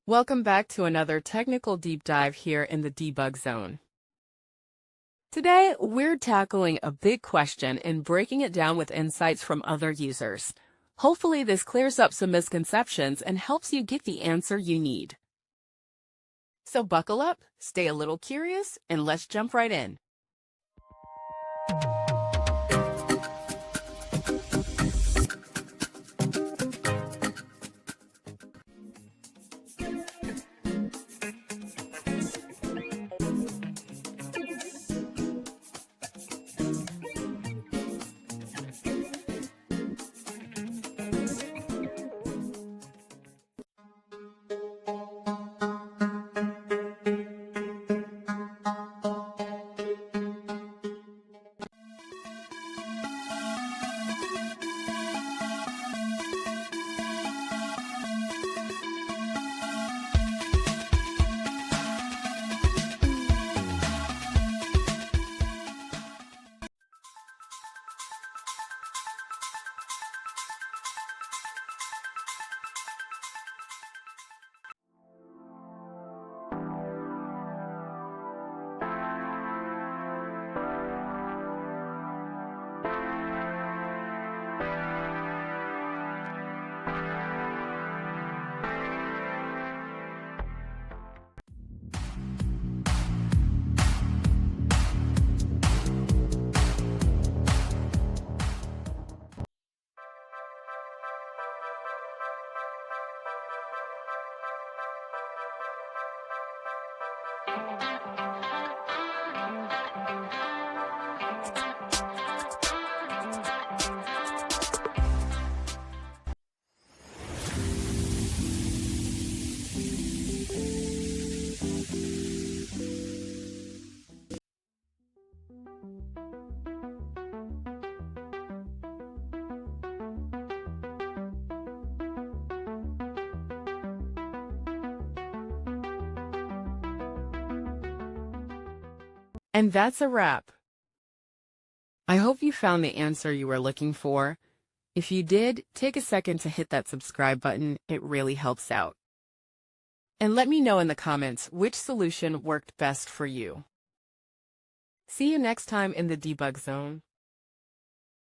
Welcome back to another technical deep dive here in the debug zone. Today, we're tackling a big question and breaking it down with insights from other users. Hopefully, this clears up some misconceptions and helps you get the answer you need. So buckle up, stay a little curious, and let's jump right in. And that's a wrap. I hope you found the answer you were looking for. If you did, take a second to hit that subscribe button. It really helps out. And let me know in the comments which solution worked best for you. See you next time in the debug zone.